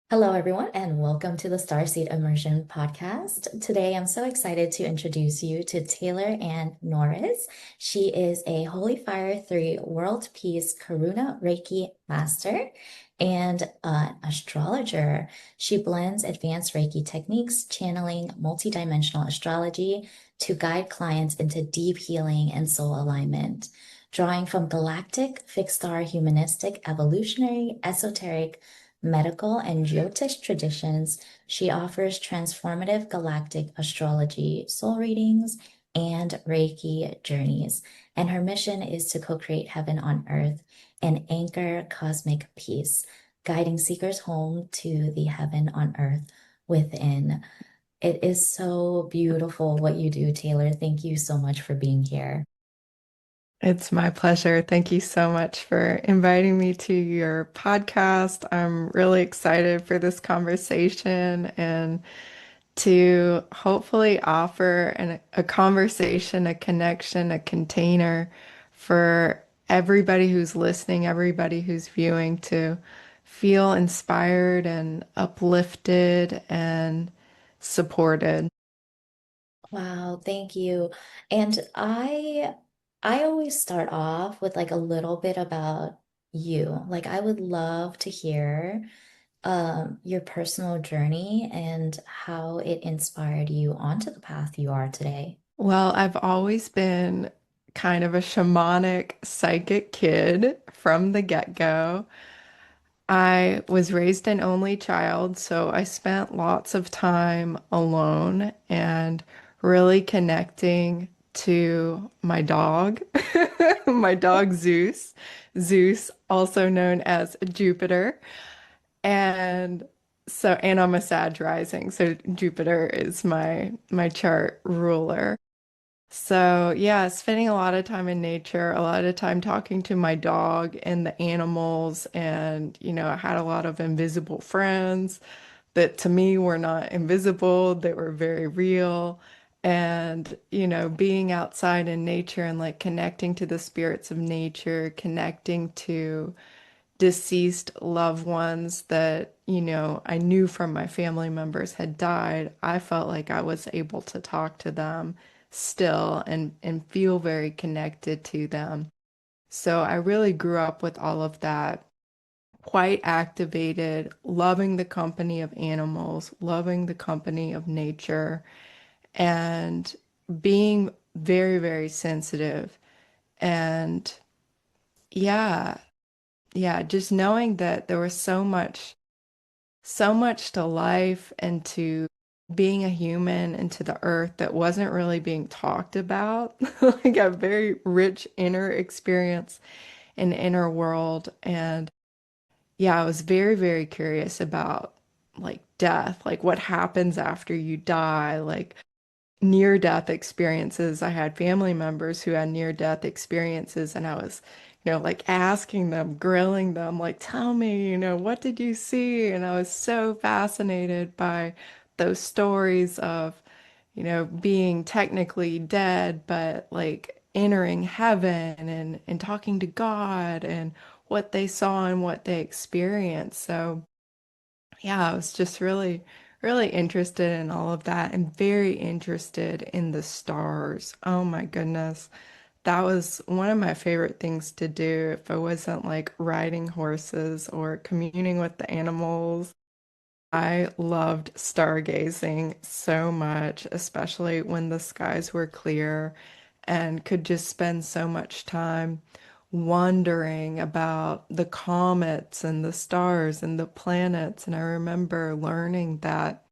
Hello, everyone, and welcome to the Starseed Immersion podcast. Today, I'm so excited to introduce you to Taylor Ann Norris. She is a Holy Fire 3 World Peace Karuna Reiki Master and an astrologer. She blends advanced Reiki techniques, channeling multidimensional astrology to guide clients into deep healing and soul alignment. Drawing from galactic, fixed star, humanistic, evolutionary, esoteric, medical, and Jyotish traditions, she offers transformative galactic astrology, soul readings, and Reiki journeys. And her mission is to co-create heaven on earth and anchor cosmic peace, guiding seekers home to the heaven on earth within. It is so beautiful what you do, Taylor. Thank you so much for being here. It's my pleasure. Thank you so much for inviting me to your podcast. I'm really excited for this conversation and to hopefully offer a conversation, a connection, a container for everybody who's listening, everybody who's viewing to feel inspired and uplifted and supported. Wow, thank you. And I always start off with like a little bit about you. Like I would love to hear your personal journey and how it inspired you onto the path you are today. Well, I've always been kind of a shamanic psychic kid from the get-go. I was raised an only child, so I spent lots of time alone and really connecting to my dog, my dog Zeus, Zeus, also known as Jupiter. And I'm a Sag rising, so Jupiter is my chart ruler. So, yeah, spending a lot of time in nature, a lot of time talking to my dog and the animals. And, I had a lot of invisible friends that to me were not invisible, they were very real. And, being outside in nature and like connecting to the spirits of nature, connecting to deceased loved ones that, I knew from my family members had died, I felt like I was able to talk to them still and feel very connected to them. So I really grew up with all of that, quite activated, loving the company of animals, loving the company of nature, and being very, very sensitive. And yeah, yeah, just knowing that there was so much to life and to being a human and to the earth that wasn't really being talked about. Like a very rich inner experience and inner world. And yeah, I was very, very curious about like death, like what happens after you die, like near death experiences. I had family members who had near death experiences, and I was, like asking them, grilling them, like, tell me, what did you see? And I was so fascinated by those stories of, being technically dead, but like entering heaven and talking to God and what they saw and what they experienced. So, yeah, I was just really, really interested in all of that and very interested in the stars. Oh my goodness. That was one of my favorite things to do if I wasn't like riding horses or communing with the animals. I loved stargazing so much, especially when the skies were clear and could just spend so much time wondering about the comets and the stars and the planets. And I remember learning that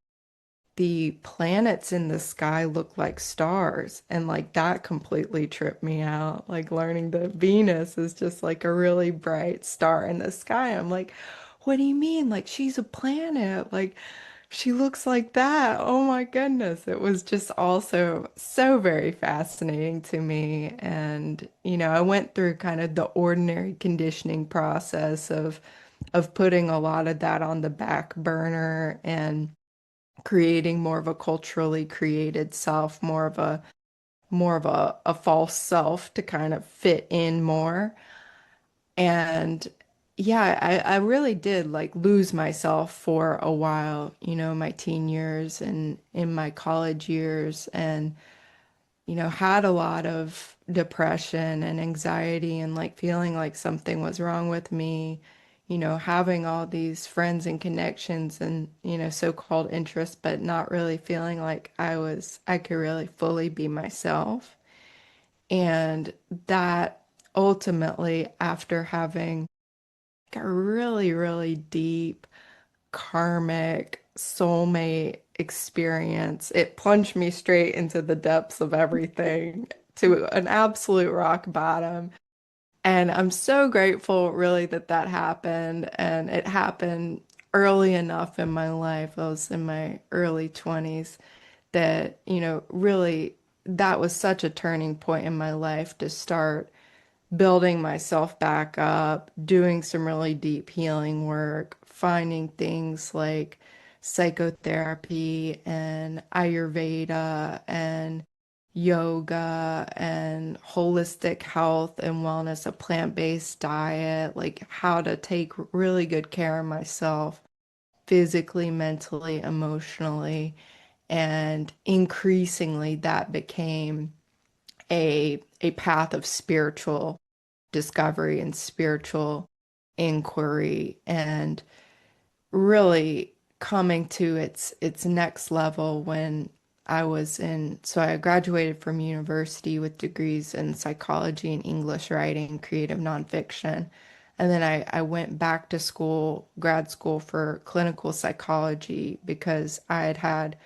the planets in the sky look like stars, and like that completely tripped me out. Like learning that Venus is just like a really bright star in the sky. I'm like, what do you mean? Like she's a planet. Like she looks like that. Oh my goodness. It was just also so very fascinating to me. And, I went through kind of the ordinary conditioning process of putting a lot of that on the back burner and creating more of a culturally created self, more of a false self to kind of fit in more. And yeah, I really did like lose myself for a while, my teen years and in my college years, and had a lot of depression and anxiety and like feeling like something was wrong with me, having all these friends and connections and, so-called interests, but not really feeling like I could really fully be myself. And that ultimately, after having a really, really deep karmic soulmate experience, it plunged me straight into the depths of everything to an absolute rock bottom. And I'm so grateful, really, that that happened. And it happened early enough in my life. I was in my early 20s that, really, that was such a turning point in my life to start building myself back up, doing some really deep healing work, finding things like psychotherapy and Ayurveda and yoga and holistic health and wellness, a plant-based diet, like how to take really good care of myself physically, mentally, emotionally. And increasingly, that became a path of spiritual discovery and spiritual inquiry, and really coming to its next level when I graduated from university with degrees in psychology and English writing, creative nonfiction. And then I went back to school, grad school for clinical psychology because I had had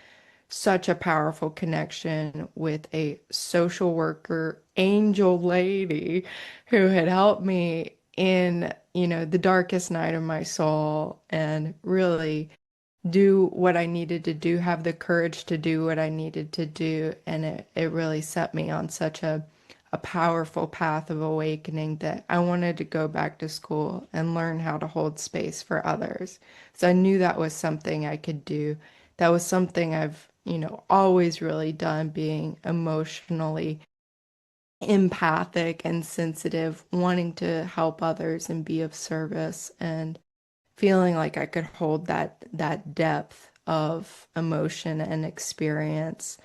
such a powerful connection with a social worker, angel lady who had helped me in, the darkest night of my soul and really do what I needed to do, have the courage to do what I needed to do. And it really set me on such a powerful path of awakening that I wanted to go back to school and learn how to hold space for others. So I knew that was something I could do. That was something I've, always really done, being emotionally empathic and sensitive, wanting to help others and be of service and feeling like I could hold that depth of emotion and experience.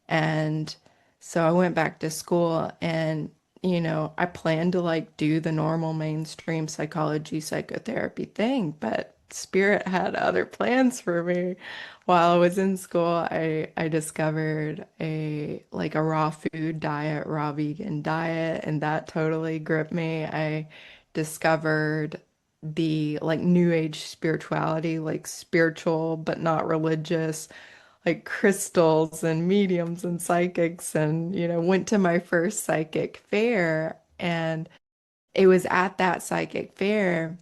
And so I went back to school and, I planned to like do the normal mainstream psychology psychotherapy thing, but Spirit had other plans for me. While I was in school, I discovered a raw food diet, raw vegan diet, and that totally gripped me. I discovered the like new age spirituality, like spiritual but not religious, like crystals and mediums and psychics, and went to my first psychic fair. And it was at that psychic fair,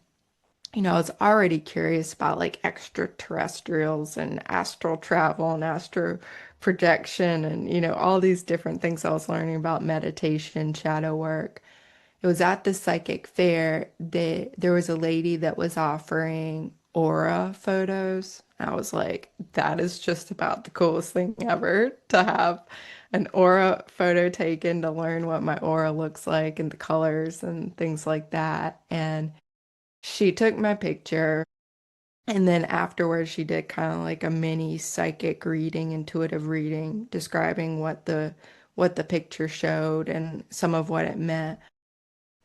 I was already curious about like extraterrestrials and astral travel and astro projection and all these different things. I was learning about meditation, shadow work. It was at the psychic fair that there was a lady that was offering aura photos. I was like, that is just about the coolest thing ever to have an aura photo taken to learn what my aura looks like and the colors and things like that. And she took my picture. And then afterwards, she did kind of like a mini psychic reading, intuitive reading, describing what the picture showed and some of what it meant.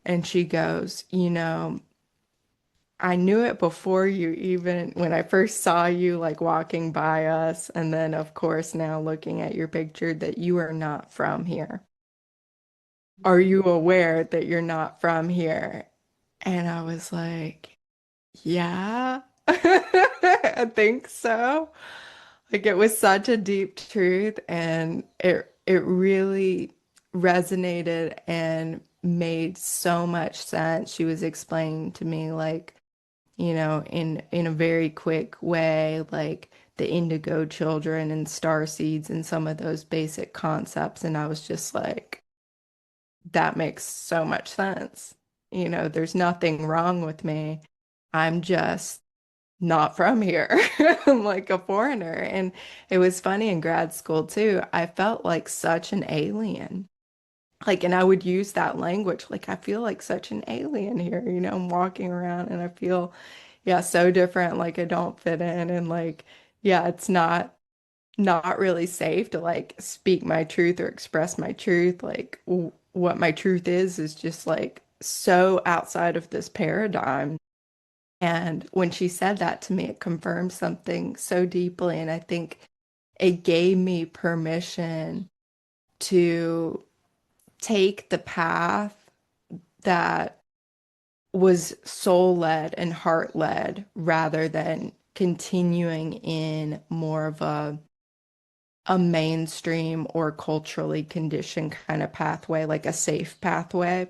And she goes, I knew it before you even, when I first saw you like walking by us. And then, of course, now looking at your picture, that you are not from here. Are you aware that you're not from here? And I was like, yeah, I think so. Like it was such a deep truth and it really resonated and made so much sense. She was explaining to me like, in a very quick way, like the indigo children and star seeds and some of those basic concepts. And I was just like, that makes so much sense. There's nothing wrong with me. I'm just not from here. I'm like a foreigner. And it was funny in grad school too. I felt like such an alien. Like, and I would use that language. Like, I feel like such an alien here, I'm walking around and I feel, yeah, so different. Like, I don't fit in. And like, yeah, it's not really safe to like speak my truth or express my truth. Like, what my truth is just like so outside of this paradigm. And when she said that to me, it confirmed something so deeply. And I think it gave me permission to take the path that was soul led and heart led rather than continuing in more of a mainstream or culturally conditioned kind of pathway, like a safe pathway.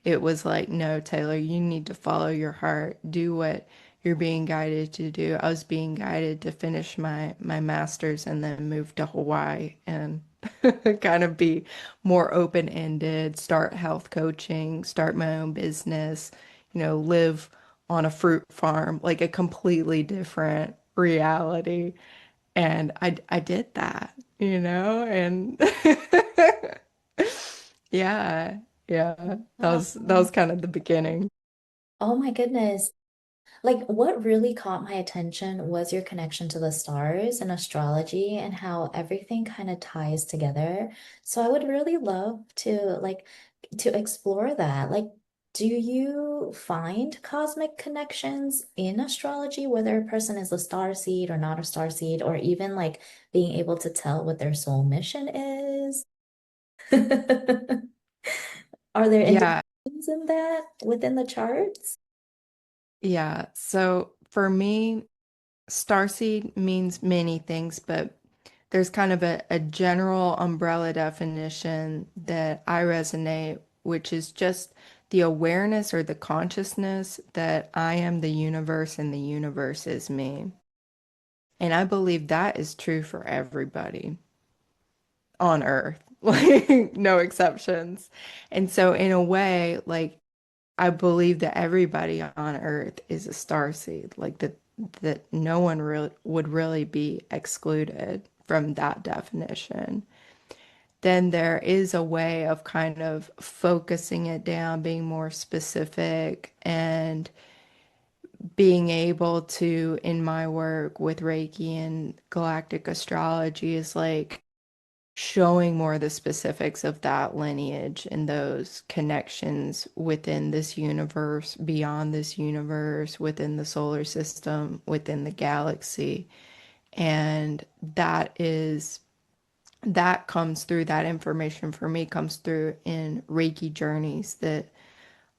It was like, no, Taylor, you need to follow your heart, do what you're being guided to do. I was being guided to finish my master's and then move to Hawaii and kind of be more open-ended, start health coaching, start my own business, live on a fruit farm, like a completely different reality. And I did that, and yeah, yeah, that was Wow. kind of the beginning. Oh my goodness. Like, what really caught my attention was your connection to the stars and astrology and how everything kind of ties together. So I would really love to explore that. Like, do you find cosmic connections in astrology, whether a person is a star seed or not a star seed, or even like being able to tell what their soul mission is? Are there Yeah, indications in that within the charts? yeah. So for me, starseed means many things, but there's kind of a general umbrella definition that I resonate, which is just the awareness or the consciousness that I am the universe and the universe is me. And I believe that is true for everybody on Earth, like no exceptions. And so, in a way, like I believe that everybody on Earth is a starseed, like that no one really would really be excluded from that definition. Then there is a way of kind of focusing it down, being more specific, and being able to, in my work with Reiki and Galactic Astrology, is like showing more of the specifics of that lineage and those connections within this universe, beyond this universe, within the solar system, within the galaxy. And that comes through, that information for me comes through in Reiki journeys that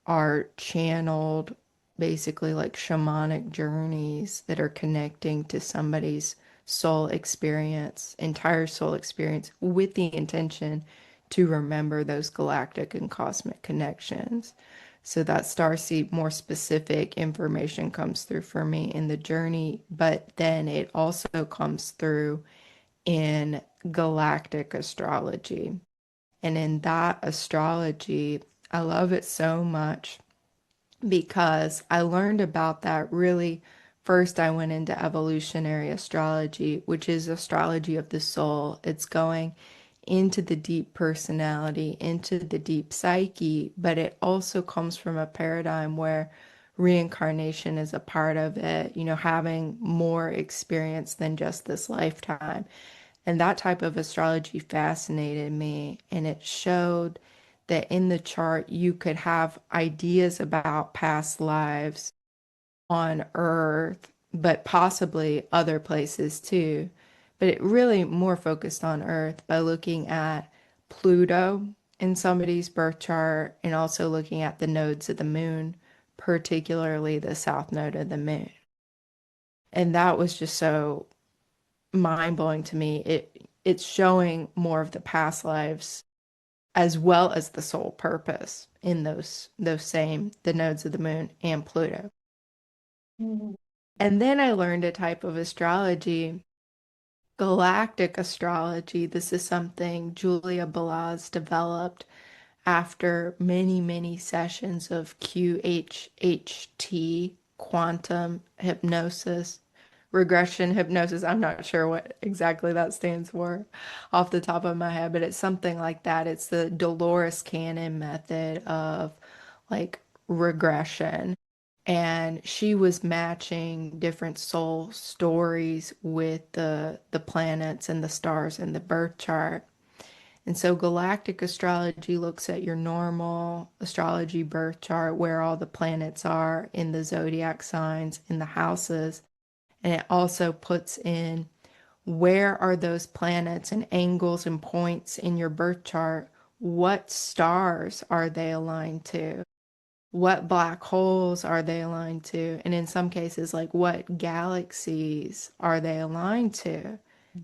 are channeled, basically like shamanic journeys that are connecting to somebody's soul experience, entire soul experience, with the intention to remember those galactic and cosmic connections. So that starseed, more specific information comes through for me in the journey, but then it also comes through in galactic astrology. And in that astrology, I love it so much because I learned about that really first. I went into evolutionary astrology, which is astrology of the soul. It's going into the deep personality, into the deep psyche, but it also comes from a paradigm where reincarnation is a part of it, having more experience than just this lifetime. And that type of astrology fascinated me, and it showed that in the chart you could have ideas about past lives on Earth, but possibly other places too. But it really more focused on Earth by looking at Pluto in somebody's birth chart and also looking at the nodes of the moon, particularly the south node of the moon. And that was just so mind-blowing to me. It's showing more of the past lives as well as the soul purpose in those same the nodes of the moon and Pluto. Mm. And then I learned a type of astrology, galactic astrology. This is something Julia Balaz developed after many, many sessions of QHHT, quantum hypnosis, regression hypnosis. I'm not sure what exactly that stands for off the top of my head, but it's something like that. It's the Dolores Cannon method of like regression. And she was matching different soul stories with the planets and the stars in the birth chart. And so galactic astrology looks at your normal astrology birth chart where all the planets are in the zodiac signs in the houses. And it also puts in where are those planets and angles and points in your birth chart? What stars are they aligned to? What black holes are they aligned to? And in some cases, like what galaxies are they aligned to?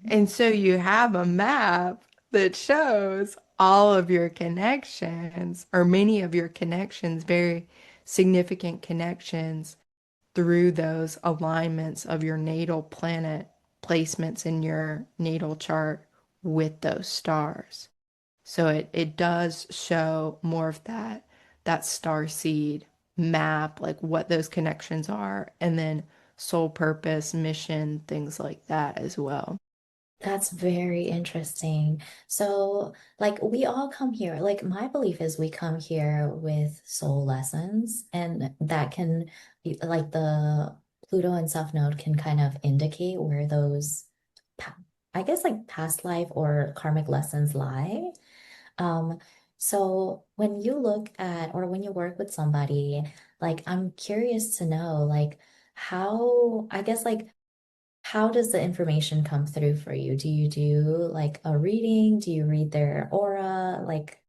And so you have a map that shows all of your connections, or many of your connections, very significant connections through those alignments of your natal planet placements in your natal chart with those stars. So it does show more of that star seed map, like what those connections are, and then soul purpose, mission, things like that as well. That's very interesting. So, like, we all come here, like, my belief is we come here with soul lessons, and that can be like the Pluto and South Node can kind of indicate where those, pa- I guess, like past life or karmic lessons lie. Um, so when you look at or when you work with somebody, like, I'm curious to know, like, how, I guess, like, how does the information come through for you? Do you do like a reading? Do you read their aura? Like,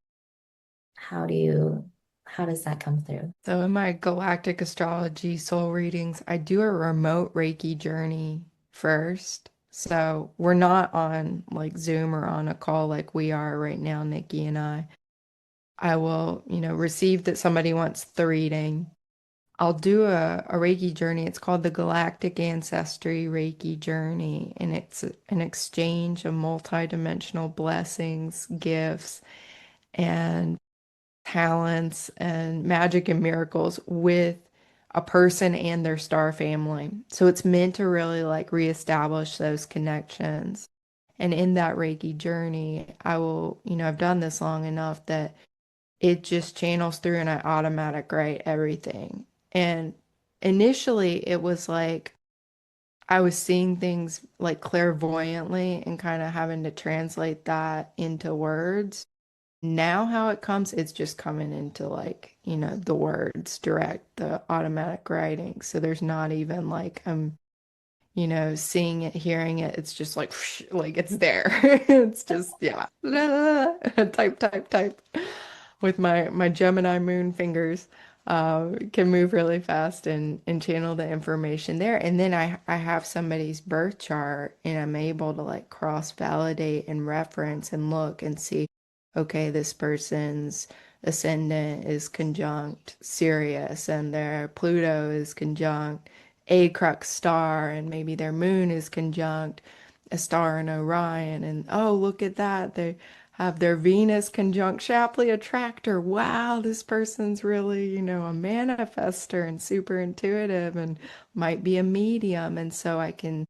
how do you, how does that come through? So in my galactic astrology soul readings, I do a remote Reiki journey first. So we're not on like Zoom or on a call like we are right now, Nikki and I. I will, receive that somebody wants the reading. I'll do a Reiki journey. It's called the Galactic Ancestry Reiki Journey, and it's an exchange of multidimensional blessings, gifts, and talents and magic and miracles with a person and their star family. So it's meant to really like reestablish those connections. And in that Reiki journey, I will, I've done this long enough that it just channels through and I automatic write everything. And initially it was like I was seeing things like clairvoyantly and kind of having to translate that into words. Now how it comes, it's just coming into like, the words direct, the automatic writing. So there's not even like I'm, seeing it, hearing it. It's just like like it's there. It's just yeah. Type, type, type with my Gemini moon fingers. Can move really fast and channel the information there. And then I have somebody's birth chart and I'm able to like cross validate and reference and look and see, okay, this person's ascendant is conjunct Sirius and their Pluto is conjunct a crux star and maybe their moon is conjunct a star in Orion and oh look at that they have their Venus conjunct Shapley attractor. Wow, this person's really, a manifester and super intuitive and might be a medium. And so I can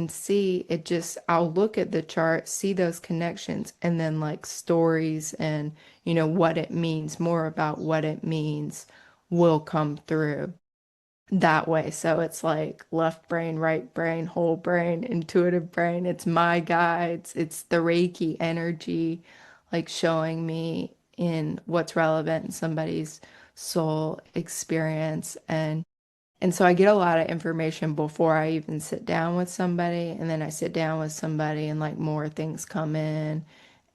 see it just I'll look at the chart, see those connections, and then like stories and what it means, more about what it means will come through that way. So it's like left brain, right brain, whole brain, intuitive brain. It's my guides. It's the Reiki energy, like showing me in what's relevant in somebody's soul experience. And so I get a lot of information before I even sit down with somebody. And then I sit down with somebody and like more things come in.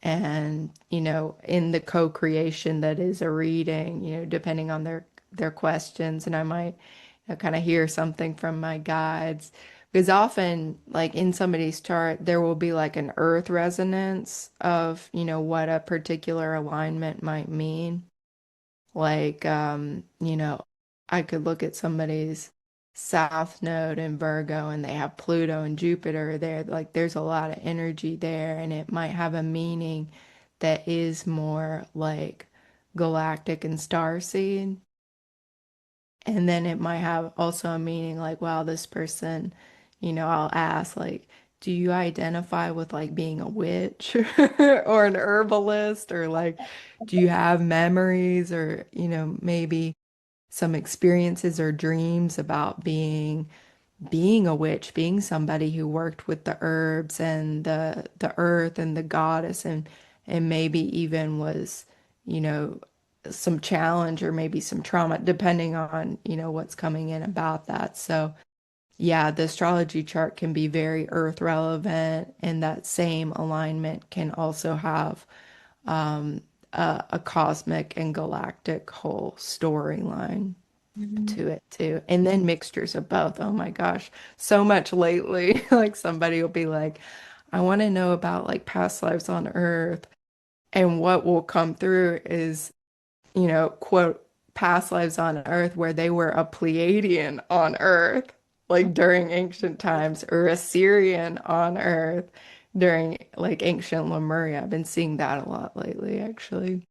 And, in the co-creation that is a reading, depending on their questions. And I might kind of hear something from my guides. Because often, like in somebody's chart, there will be like an earth resonance of, what a particular alignment might mean. Like, I could look at somebody's south node in Virgo and they have Pluto and Jupiter there. Like, there's a lot of energy there, and it might have a meaning that is more like galactic and starseed. And then it might have also a meaning like, wow, this person, I'll ask like, do you identify with like being a witch or an herbalist or like, do you have memories or, maybe some experiences or dreams about being a witch, being somebody who worked with the herbs and the earth and the goddess and maybe even was, you know, some challenge or maybe some trauma, depending on, what's coming in about that. So yeah, the astrology chart can be very earth relevant, and that same alignment can also have a cosmic and galactic whole storyline Mhm. to it too. And then mixtures of both. Oh my gosh, so much lately. Like somebody will be like, I want to know about like past lives on Earth. And what will come through is, quote, past lives on Earth where they were a Pleiadian on Earth, like during ancient times, or a Syrian on Earth during like ancient Lemuria. I've been seeing that a lot lately, actually,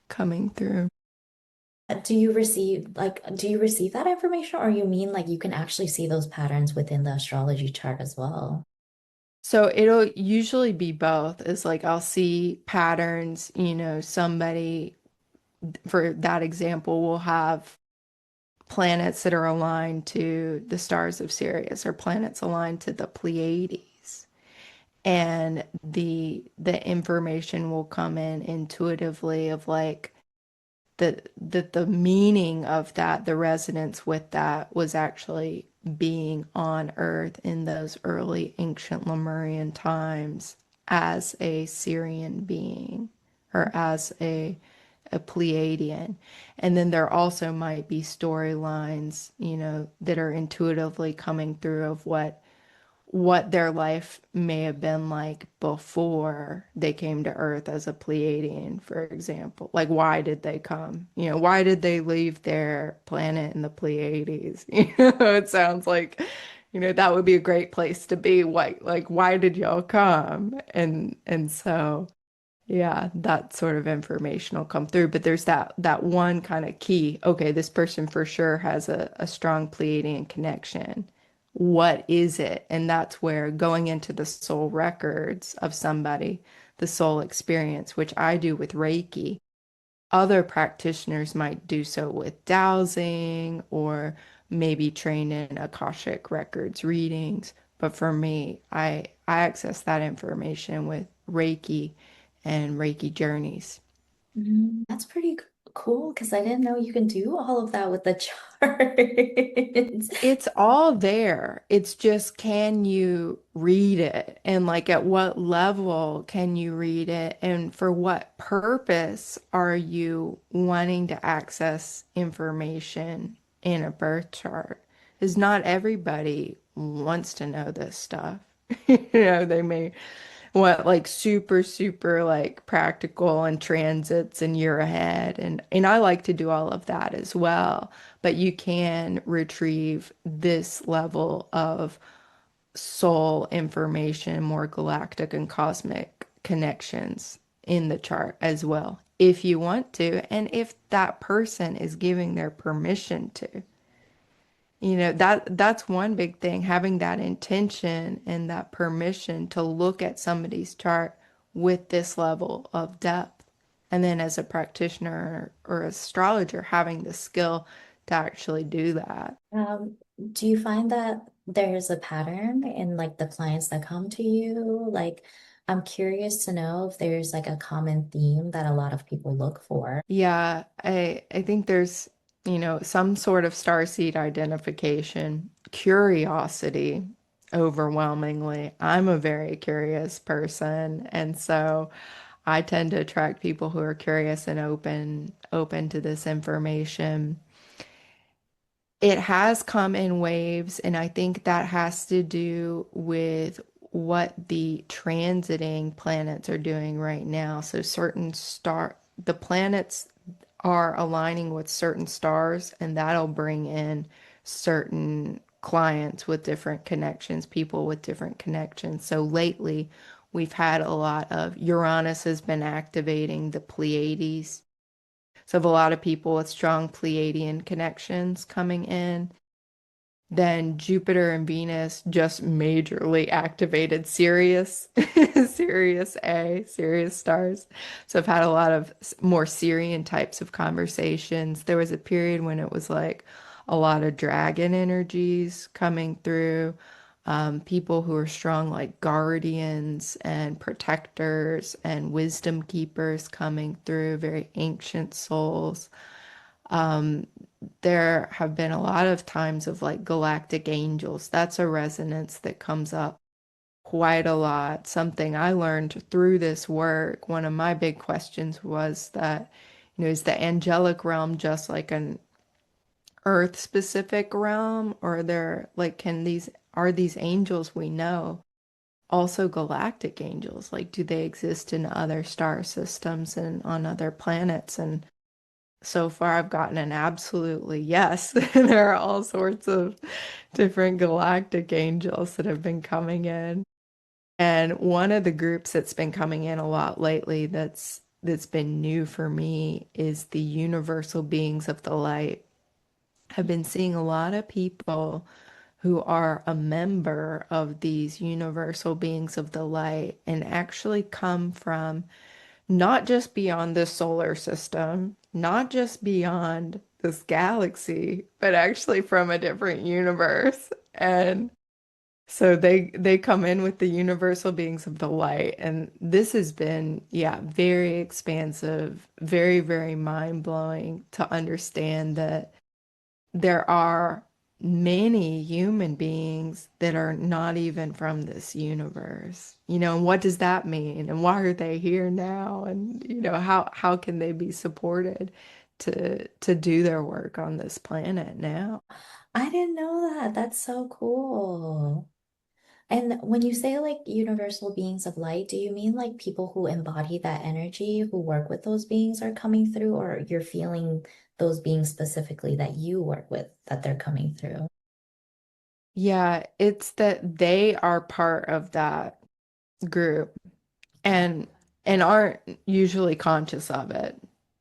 coming through. Do you receive that information, or you mean like you can actually see those patterns within the astrology chart as well? So it'll usually be both. It's like I'll see patterns, somebody, for that example, will have planets that are aligned to the stars of Sirius or planets aligned to the Pleiades. And the information will come in intuitively of like the meaning of that, the resonance with that was actually being on Earth in those early ancient Lemurian times as a Syrian being or as a Pleiadian. And then there also might be storylines, that are intuitively coming through of what their life may have been like before they came to Earth as a Pleiadian, for example. Like, why did they come? Why did they leave their planet in the Pleiades? It sounds like, that would be a great place to be. Why did y'all come? And so yeah, that sort of information will come through. But there's that one kind of key. Okay, this person for sure has a strong Pleiadian connection. What is it? And that's where going into the soul records of somebody, the soul experience, which I do with Reiki. Other practitioners might do so with dowsing or maybe train in Akashic records readings. But for me, I access that information with Reiki and Reiki journeys. That's pretty cool because I didn't know you can do all of that with the charts. It's all there. It's just, can you read it? And like, at what level can you read it? And for what purpose are you wanting to access information in a birth chart? Because not everybody wants to know this stuff. They may want like super, super like practical and transits and year ahead. And I like to do all of that as well. But you can retrieve this level of soul information, more galactic and cosmic connections in the chart as well, if you want to, and if that person is giving their permission to. That's one big thing, having that intention and that permission to look at somebody's chart with this level of depth. And then as a practitioner or astrologer, having the skill to actually do that. Um, do you find that there's a pattern in like the clients that come to you? Like, I'm curious to know if there's like a common theme that a lot of people look for. Yeah, I think there's, some sort of starseed identification, curiosity, overwhelmingly. I'm a very curious person, and so I tend to attract people who are curious and open to this information. It has come in waves, and I think that has to do with what the transiting planets are doing right now. So the planets are aligning with certain stars, and that'll bring in certain clients with different connections, people with different connections. So lately, we've had a lot of Uranus has been activating the Pleiades. So, I have a lot of people with strong Pleiadian connections coming in. Then Jupiter and Venus just majorly activated Sirius, Sirius A, Sirius stars. So I've had a lot of more Sirian types of conversations. There was a period when it was like a lot of dragon energies coming through, people who are strong like guardians and protectors and wisdom keepers coming through, very ancient souls. There have been a lot of times of like galactic angels. That's a resonance that comes up quite a lot. Something I learned through this work. One of my big questions was that, is the angelic realm just like an earth specific realm, or are these angels we know also galactic angels? Like, do they exist in other star systems and on other planets? And so far, I've gotten an absolutely yes. There are all sorts of different galactic angels that have been coming in. And one of the groups that's been coming in a lot lately that's been new for me is the universal beings of the light. I've been seeing a lot of people who are a member of these universal beings of the light and actually come from not just beyond this solar system, not just beyond this galaxy, but actually from a different universe. And so they come in with the universal beings of the light. And this has been, yeah, very expansive, very, very mind-blowing to understand that there are many human beings that are not even from this universe. And what does that mean? And why are they here now? And how can they be supported to do their work on this planet now? I didn't know that. That's so cool. And when you say like universal beings of light, do you mean like people who embody that energy, who work with those beings are coming through, or you're feeling those beings specifically that you work with that they're coming through? Yeah, it's that they are part of that group and aren't usually conscious of it.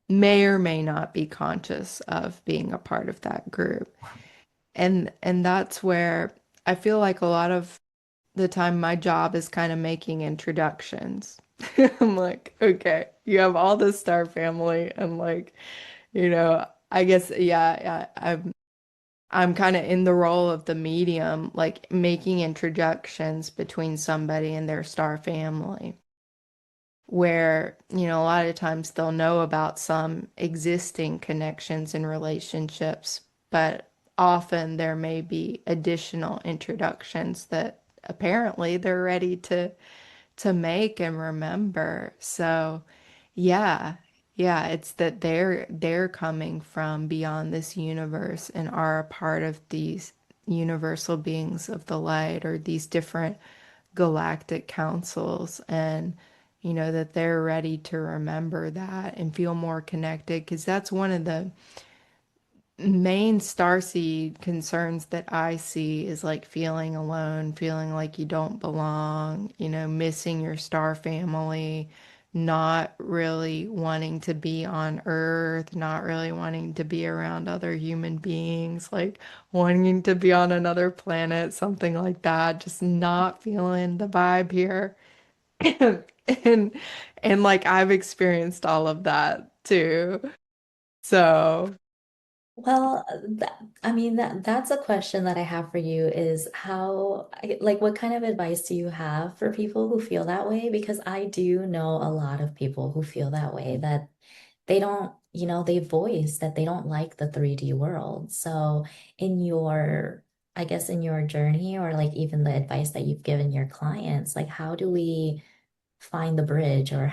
May or may not be conscious of being a part of that group. And that's where I feel like a lot of the time my job is kind of making introductions. I'm like, okay, you have all this star family and like, I guess yeah, I'm kind of in the role of the medium, like making introductions between somebody and their star family, where, a lot of times they'll know about some existing connections and relationships, but often there may be additional introductions that apparently they're ready to make and remember. So, yeah. Yeah, it's that they're coming from beyond this universe and are a part of these universal beings of the light or these different galactic councils, and that they're ready to remember that and feel more connected, because that's one of the main starseed concerns that I see is like feeling alone, feeling like you don't belong, missing your star family, not really wanting to be on Earth, not really wanting to be around other human beings, like wanting to be on another planet, something like that, just not feeling the vibe here. And and like I've experienced all of that too. So, Well, I mean that's a question that I have for you is like what kind of advice do you have for people who feel that way? Because I do know a lot of people who feel that way, that they don't, they voice that they don't like the 3D world. So in your, I guess in your journey, or like even the advice that you've given your clients, like how do we find the bridge, or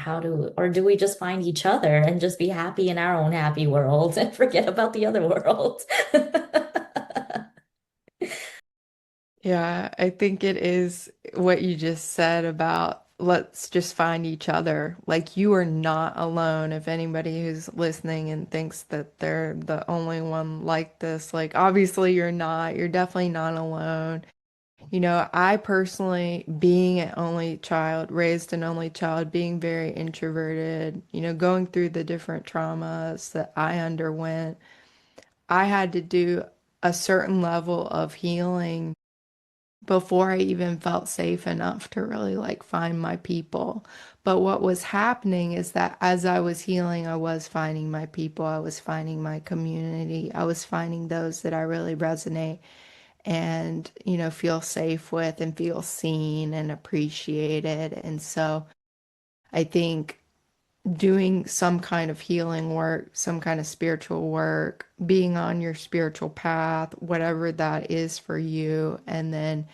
or do we just find each other and just be happy in our own happy world and forget about the other world? yeah, I think it is what you just said about let's just find each other. Like, you are not alone. If anybody who's listening and thinks that they're the only one like this, like, obviously you're not. You're definitely not alone. I personally, being an only child, raised an only child, being very introverted, going through the different traumas that I underwent, I had to do a certain level of healing before I even felt safe enough to really like find my people. But what was happening is that as I was healing, I was finding my people, I was finding my community, I was finding those that I really resonate and, feel safe with and feel seen and appreciated. And so I think doing some kind of healing work, some kind of spiritual work, being on your spiritual path, whatever that is for you, and then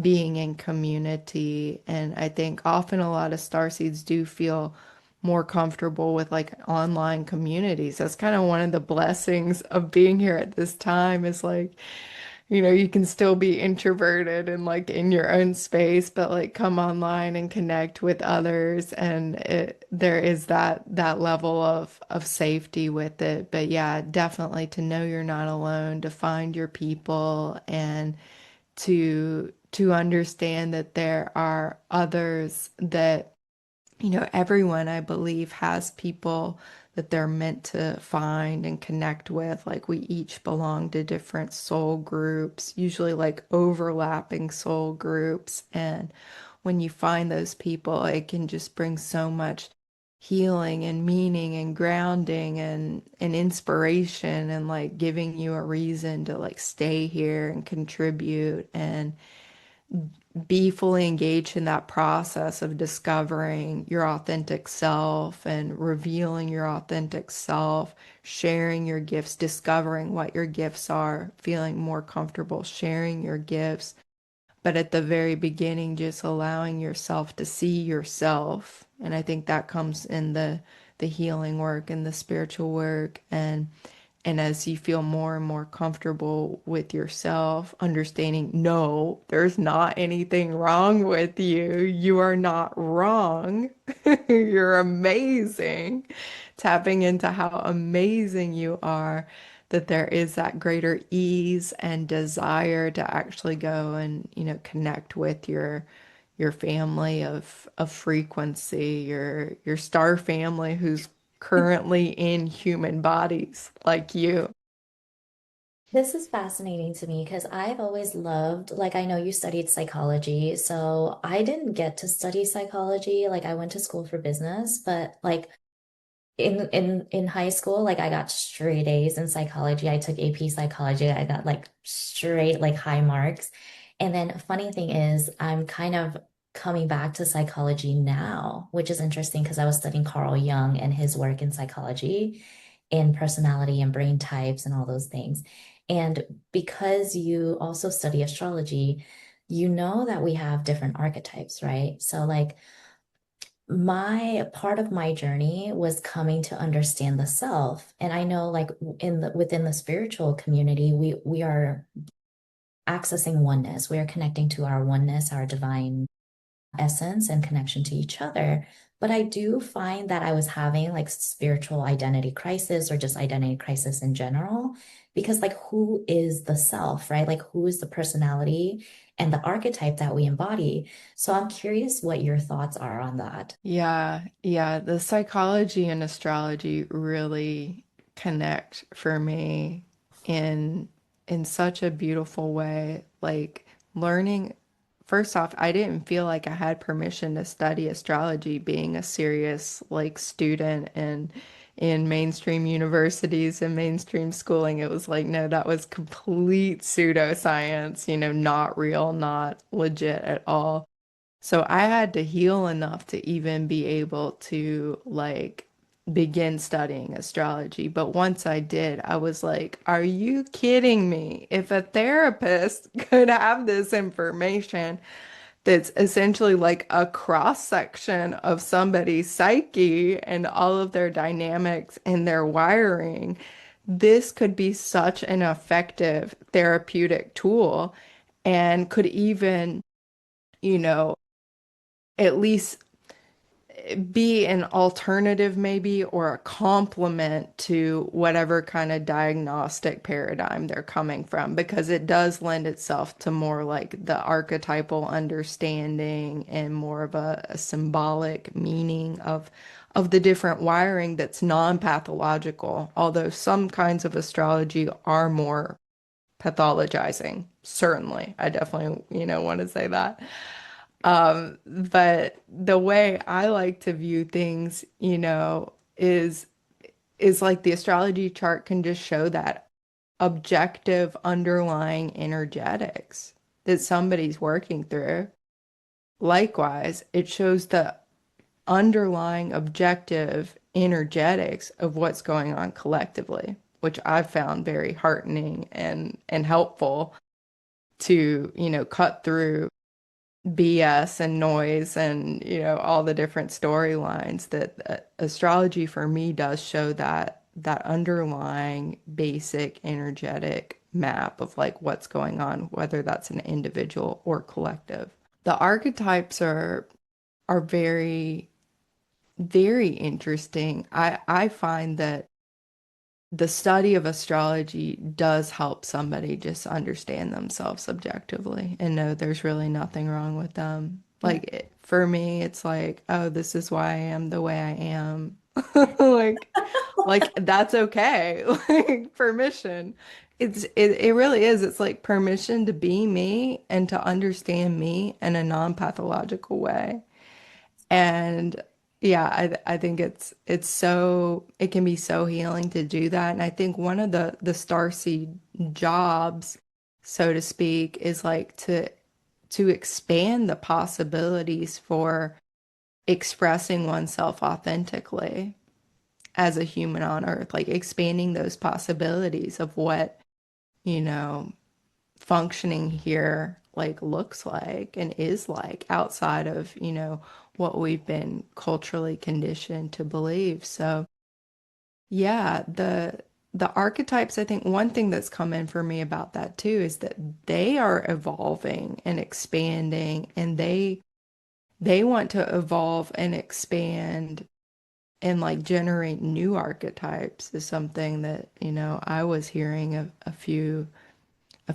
being in community. And I think often a lot of starseeds do feel more comfortable with like online communities. That's kind of one of the blessings of being here at this time is like, you can still be introverted and like in your own space, but like come online and connect with others. And there is that level of safety with it. But yeah, definitely to know you're not alone, to find your people and to understand that there are others that everyone, I believe, has people that they're meant to find and connect with. Like we each belong to different soul groups, usually like overlapping soul groups. And when you find those people, it can just bring so much healing and meaning and grounding and inspiration and like giving you a reason to like stay here and contribute and be fully engaged in that process of discovering your authentic self and revealing your authentic self, sharing your gifts, discovering what your gifts are, feeling more comfortable sharing your gifts. But at the very beginning, just allowing yourself to see yourself. And I think that comes in the healing work and the spiritual work and as you feel more and more comfortable with yourself, understanding, no, there's not anything wrong with you. You are not wrong. You're amazing. Tapping into how amazing you are, that there is that greater ease and desire to actually go and, connect with your family of frequency, your star family who's currently in human bodies like you. This is fascinating to me because I've always loved, like, I know you studied psychology, so I didn't get to study psychology. Like, I went to school for business, but like, in high school, like I got straight A's in psychology. I took AP psychology. I got like straight like high marks. And then funny thing is, I'm kind of coming back to psychology now, which is interesting because I was studying Carl Jung and his work in psychology, in personality and brain types and all those things. And because you also study astrology, you know that we have different archetypes, right? So like my part of my journey was coming to understand the self. And I know like within the spiritual community, we are accessing oneness. We are connecting to our oneness, our divine essence and connection to each other. But I do find that I was having like spiritual identity crisis or just identity crisis in general, because like who is the self, right? Like who is the personality and the archetype that we embody? So I'm curious what your thoughts are on that. Yeah, yeah, the psychology and astrology really connect for me in in such a beautiful way. Like learning, first off, I didn't feel like I had permission to study astrology being a serious like student in mainstream universities and mainstream schooling. It was like, no, that was complete pseudoscience, not real, not legit at all. So I had to heal enough to even be able to like begin studying astrology. But once I did, I was like, are you kidding me? If a therapist could have this information that's essentially like a cross section of somebody's psyche and all of their dynamics and their wiring, this could be such an effective therapeutic tool and could even, you know, at least be an alternative maybe or a complement to whatever kind of diagnostic paradigm they're coming from because it does lend itself to more like the archetypal understanding and more of a symbolic meaning of the different wiring that's non-pathological, although some kinds of astrology are more pathologizing. Certainly. I definitely, want to say that. But the way I like to view things, is like the astrology chart can just show that objective underlying energetics that somebody's working through. Likewise, it shows the underlying objective energetics of what's going on collectively, which I've found very heartening and helpful to, cut through BS and noise and, all the different storylines that astrology for me does show that underlying basic energetic map of like what's going on, whether that's an individual or collective. The archetypes are very, very interesting. I find that the study of astrology does help somebody just understand themselves objectively and know there's really nothing wrong with them. Yeah. For me, it's like, oh, this is why I am the way I am. Like, like that's okay. Like permission. It really is. It's like permission to be me and to understand me in a non-pathological way. And yeah, I think it's so it can be so healing to do that. And I think one of the starseed jobs, so to speak, is like to expand the possibilities for expressing oneself authentically as a human on Earth, like expanding those possibilities of what, you know, functioning here like looks like and is like outside of, what we've been culturally conditioned to believe. So, yeah, the archetypes, I think one thing that's come in for me about that too is that they are evolving and expanding and they want to evolve and expand and like generate new archetypes is something that, I was hearing a few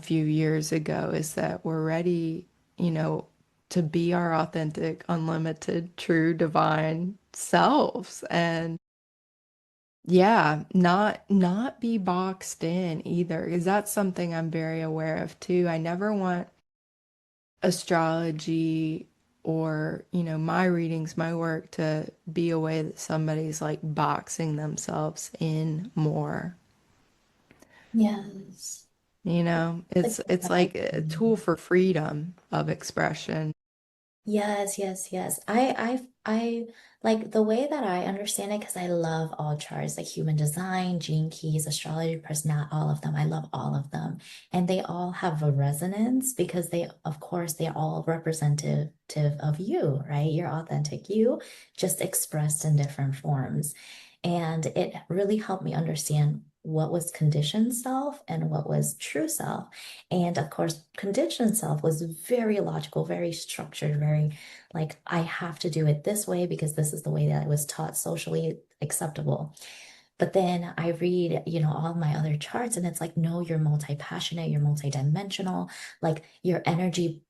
years ago is that we're ready, you know, to be our authentic, unlimited, true, divine selves. And yeah, not be boxed in either, because that's something I'm very aware of too. I never want astrology or, my readings, my work to be a way that somebody's like boxing themselves in more. Yes. Like It's that like a idea. tool for freedom of expression. Yes, yes, yes. I like the way that I understand it because I love all charts, like human design, gene keys, astrology, personality, all of them. I love all of them. And they all have a resonance because they, of course, they're all representative of you, right? Your authentic you, just expressed in different forms. And it really helped me understand what was conditioned self and what was true self. And of course, conditioned self was very logical, very structured, very like, I have to do it this way because this is the way that I was taught socially acceptable. But then I read, all my other charts, and it's like, no, you're multi-passionate, you're multi-dimensional, like your energy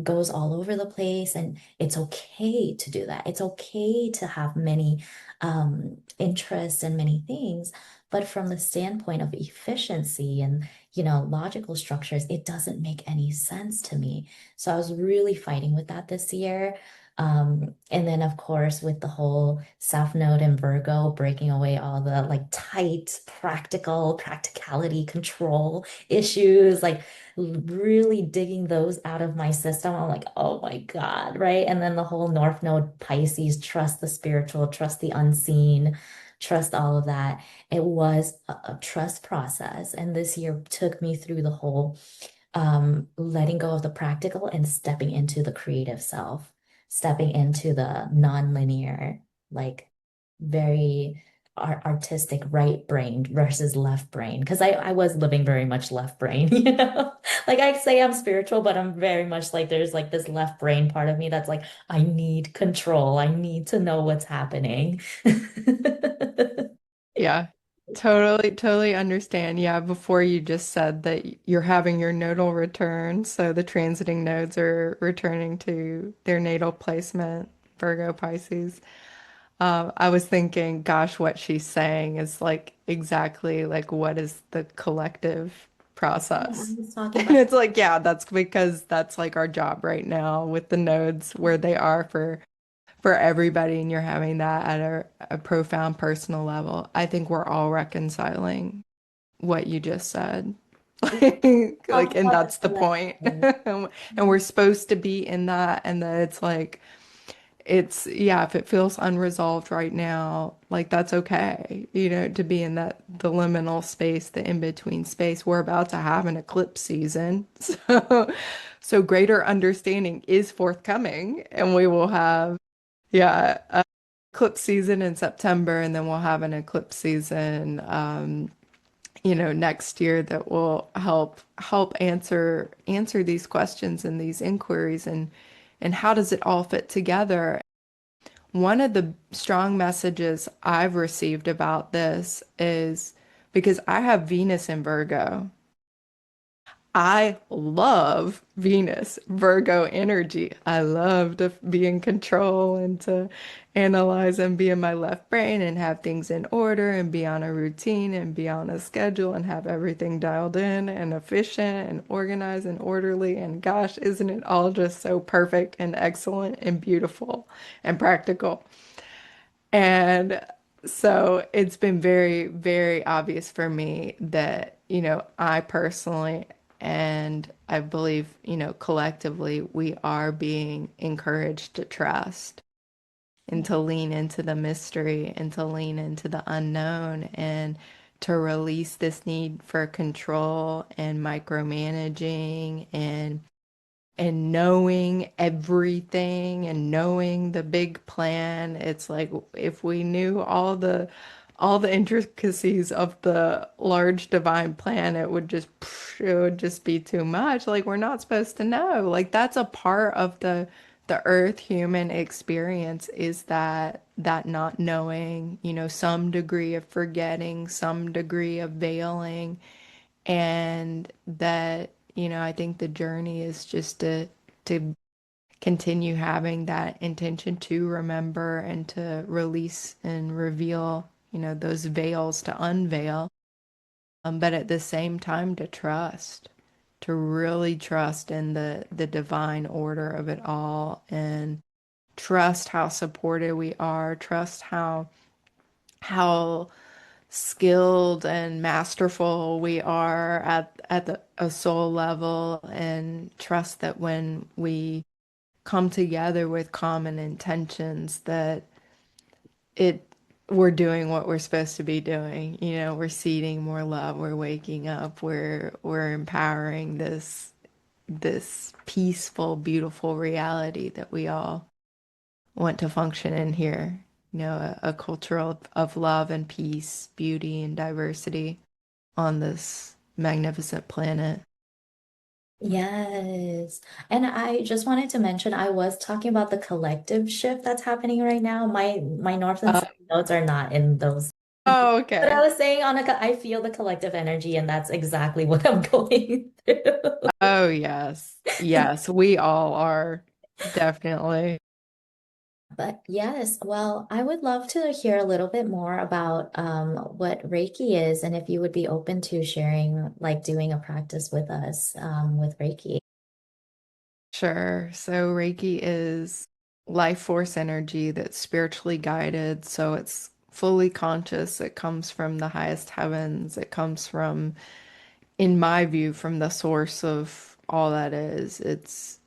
goes all over the place, and it's okay to do that. It's okay to have many interests and many things, but from the standpoint of efficiency and logical structures, it doesn't make any sense to me. So I was really fighting with that this year. And then of course with the whole South Node and Virgo breaking away all the like tight practicality control issues, like really digging those out of my system. I'm like, oh my God, right? And then the whole North Node Pisces, trust the spiritual, trust the unseen, trust all of that. It was a trust process. And this year took me through the whole letting go of the practical and stepping into the creative self, stepping into the non-linear, like very artistic right brain versus left brain. Because I was living very much left brain, Like I say I'm spiritual, but I'm very much like there's like this left brain part of me that's like, I need control. I need to know what's happening. Yeah, totally, totally understand. Yeah, before you just said that you're having your nodal return, so the transiting nodes are returning to their natal placement, Virgo, Pisces. I was thinking, gosh, what she's saying is like exactly like what is the collective Yeah, I process. was talking And about. it's like, yeah, that's because that's like our job right now with the nodes where they are for everybody, and you're having that at a profound personal level. I think we're all reconciling what you just said. Talking And about the that's the point. collective. And we're supposed to be in that, and that it's like it's yeah, if it feels unresolved right now, like that's okay, to be in that the liminal space, the in-between space. We're about to have an eclipse season. So greater understanding is forthcoming, and we will have, yeah, a eclipse season in September, and then we'll have an eclipse season next year that will help answer these questions and these inquiries, and how does it all fit together? One of the strong messages I've received about this is because I have Venus in Virgo. I love Venus, Virgo energy. I love to be in control and to analyze and be in my left brain and have things in order and be on a routine and be on a schedule and have everything dialed in and efficient and organized and orderly. And gosh, isn't it all just so perfect and excellent and beautiful and practical? And so it's been very, very obvious for me that, I personally, and I believe, collectively, we are being encouraged to trust and Yeah. to lean into the mystery and to lean into the unknown and to release this need for control and micromanaging and knowing everything and knowing the big plan. It's like if we knew all the intricacies of the large divine plan, it would just be too much. Like we're not supposed to know. Like that's a part of the earth human experience, is that not knowing, some degree of forgetting, some degree of veiling, and that, I think the journey is just to continue having that intention to remember and to release and reveal, those veils to unveil, but at the same time to trust, to really trust in the divine order of it all, and trust how supported we are, trust how skilled and masterful we are at a soul level, and trust that when we come together with common intentions, that it we're doing what we're supposed to be doing. We're seeding more love, we're waking up, we're empowering this peaceful, beautiful reality that we all want to function in here. A culture of love and peace, beauty and diversity on this magnificent planet. Yes. And I just wanted to mention I was talking about the collective shift that's happening right now. My North and Uh, South nodes are not in those. oh, But I okay. was saying I feel the collective energy, and that's exactly what I'm going through. Oh, yes. Yes, we all are. Definitely. But yes, well, I would love to hear a little bit more about what Reiki is, and if you would be open to sharing, like doing a practice with us with Reiki. Sure. So Reiki is life force energy that's spiritually guided. So it's fully conscious. It comes from the highest heavens. It comes from, in my view, from the source of all that is. It's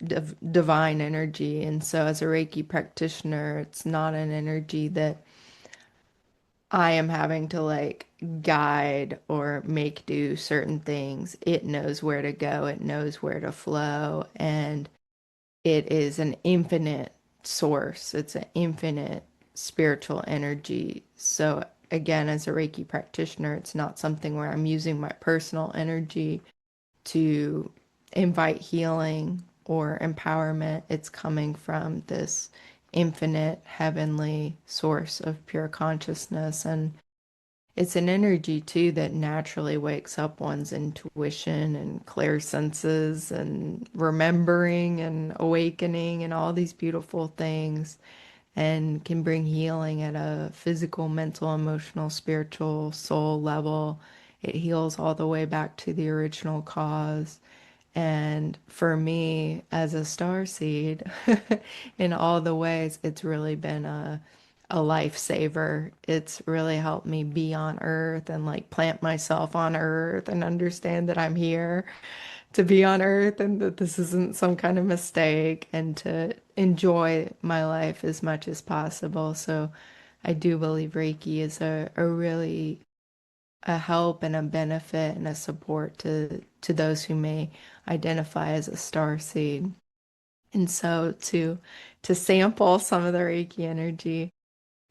divine energy. And so as a Reiki practitioner, it's not an energy that I am having to like guide or make do certain things. It knows where to go, it knows where to flow, and it is an infinite source. It's an infinite spiritual energy. So, again, as a Reiki practitioner, it's not something where I'm using my personal energy to invite healing or empowerment. It's coming from this infinite heavenly source of pure consciousness. And it's an energy too that naturally wakes up one's intuition and clear senses and remembering and awakening and all these beautiful things, and can bring healing at a physical, mental, emotional, spiritual, soul level. It heals all the way back to the original cause. And for me, as a star seed, in all the ways, it's really been a lifesaver. It's really helped me be on Earth and like plant myself on Earth and understand that I'm here to be on Earth and that this isn't some kind of mistake and to enjoy my life as much as possible. So I do believe Reiki is a really a help and a benefit and a support to those who may identify as a star seed. And so to sample some of the Reiki energy,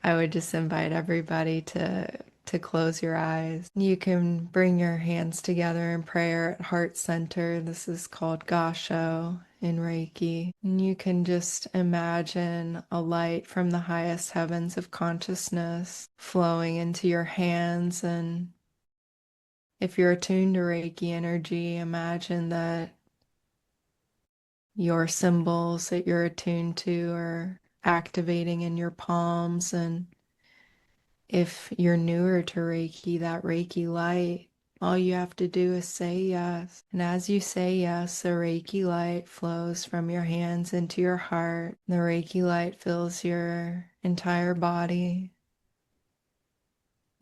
I would just invite everybody to close your eyes. You can bring your hands together in prayer at heart center. This is called Gasho in Reiki. And you can just imagine a light from the highest heavens of consciousness flowing into your hands. And if you're attuned to Reiki energy, imagine that your symbols that you're attuned to are activating in your palms. And if you're newer to Reiki, that Reiki light, all you have to do is say yes. And as you say yes, the Reiki light flows from your hands into your heart. The Reiki light fills your entire body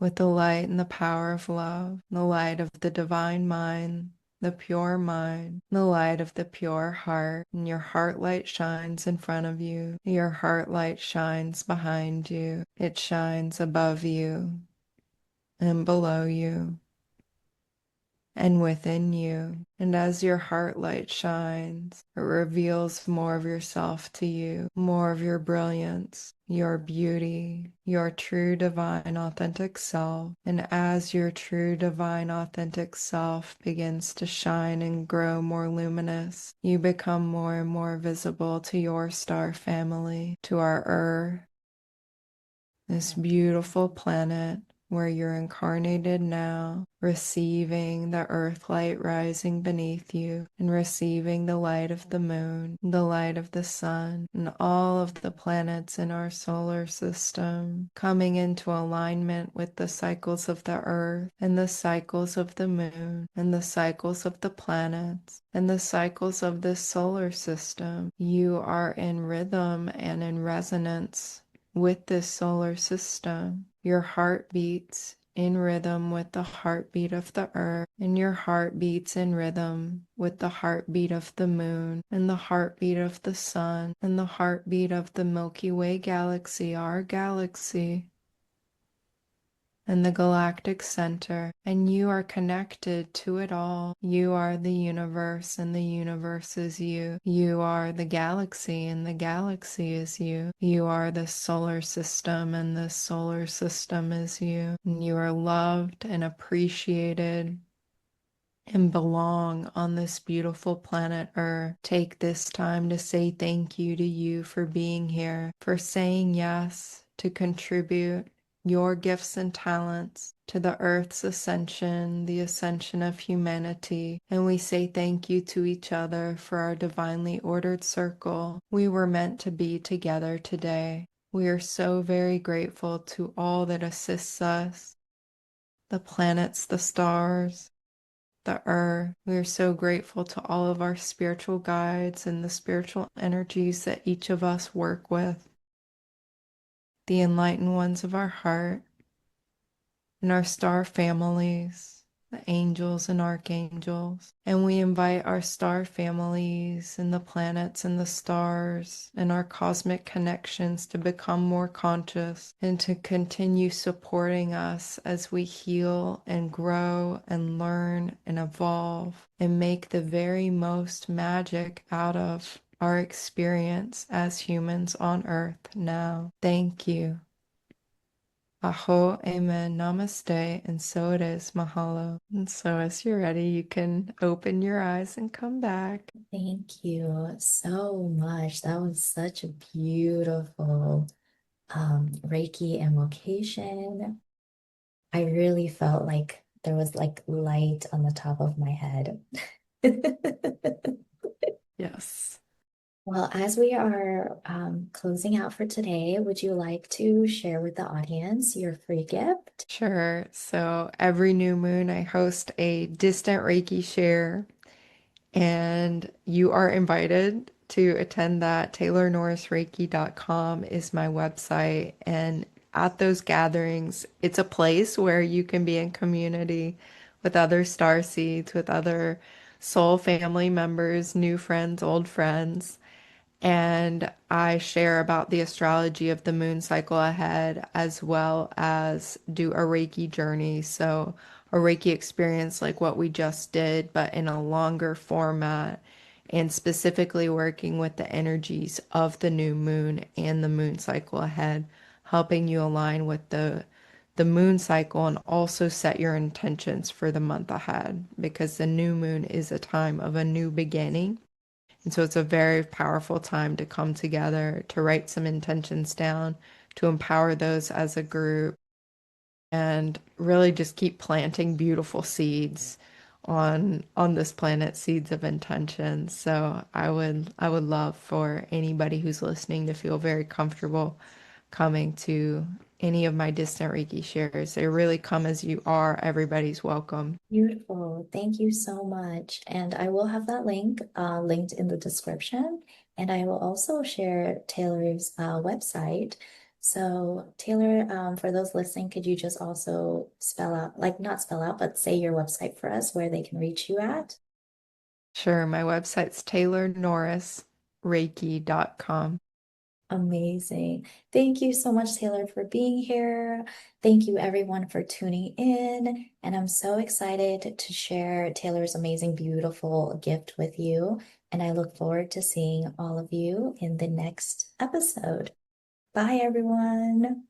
with the light and the power of love, the light of the divine mind, the light of the pure heart. And your heart light shines in front of you. Your heart light shines behind you. It shines above you and below you and within you. And as your heart light shines, it reveals more of yourself to you, more of your brilliance, your beauty, your true divine authentic self. And as your true divine authentic self begins to shine and grow more luminous, you become more and more visible to your star family, to our Earth, this beautiful planet where you're incarnated now, receiving the earth light rising beneath you and receiving the light of the moon, the light of the sun, and all of the planets in our solar system coming into alignment with the cycles of the earth and the cycles of the moon and the cycles of the planets and the cycles of this solar system. You are in rhythm and in resonance with this solar system. Your heart beats in rhythm with the heartbeat of the earth, and your heart beats in rhythm with the heartbeat of the moon, and the heartbeat of the sun, and the heartbeat of the Milky Way galaxy, our galaxy, and the galactic center, and you are connected to it all. You are the universe, and the universe is you. You are the galaxy, and the galaxy is you. You are the solar system, and the solar system is you. And you are loved and appreciated and belong on this beautiful planet Earth. Take this time to say thank you to you for being here, for saying yes to contribute your gifts and talents to the Earth's ascension, the ascension of humanity. And we say thank you to each other for our divinely ordered circle. We were meant to be together today. We are so very grateful to all that assists us, the planets, the stars, the earth. We are so grateful to all of our spiritual guides and the spiritual energies that each of us work with, the enlightened ones of our heart, and our star families, the angels and archangels. And we invite our star families and the planets and the stars and our cosmic connections to become more conscious and to continue supporting us as we heal and grow and learn and evolve and make the very most magic out of our experience as humans on Earth now. Thank you. Aho, amen, namaste, and so it is, mahalo. And so as you're ready, you can open your eyes and come back. Thank you so much. That was such a beautiful Reiki invocation. I really felt like there was like light on the top of my head. Yes. Well, as we are closing out for today, would you like to share with the audience your free gift? Sure. So every new moon, I host a distant Reiki share, and you are invited to attend that. TaylorNorrisReiki.com is my website. And at those gatherings, it's a place where you can be in community with other star seeds, with other soul family members, new friends, old friends. And I share about the astrology of the moon cycle ahead, as well as do a Reiki journey. So, a Reiki experience like what we just did, but in a longer format, and specifically working with the energies of the new moon and the moon cycle ahead, helping you align with the moon cycle and also set your intentions for the month ahead, because the new moon is a time of a new beginning, and so it's a very powerful time to come together, to write some intentions down, to empower those as a group, and really just keep planting beautiful seeds on this planet, seeds of intention. So I would love for anybody who's listening to feel very comfortable coming to any of my distant Reiki shares. They really come as you are. Everybody's welcome. Beautiful. Thank you so much. And I will have that link linked in the description. And I will also share Taylor's website. So, Taylor, for those listening, could you just also spell out, like not spell out, but say your website for us where they can reach you at? Sure, my website's TaylorNorrisReiki.com. Amazing. Thank you so much, Taylor, for being here. Thank you, everyone, for tuning in. And I'm so excited to share Taylor's amazing, beautiful gift with you. And I look forward to seeing all of you in the next episode. Bye, everyone.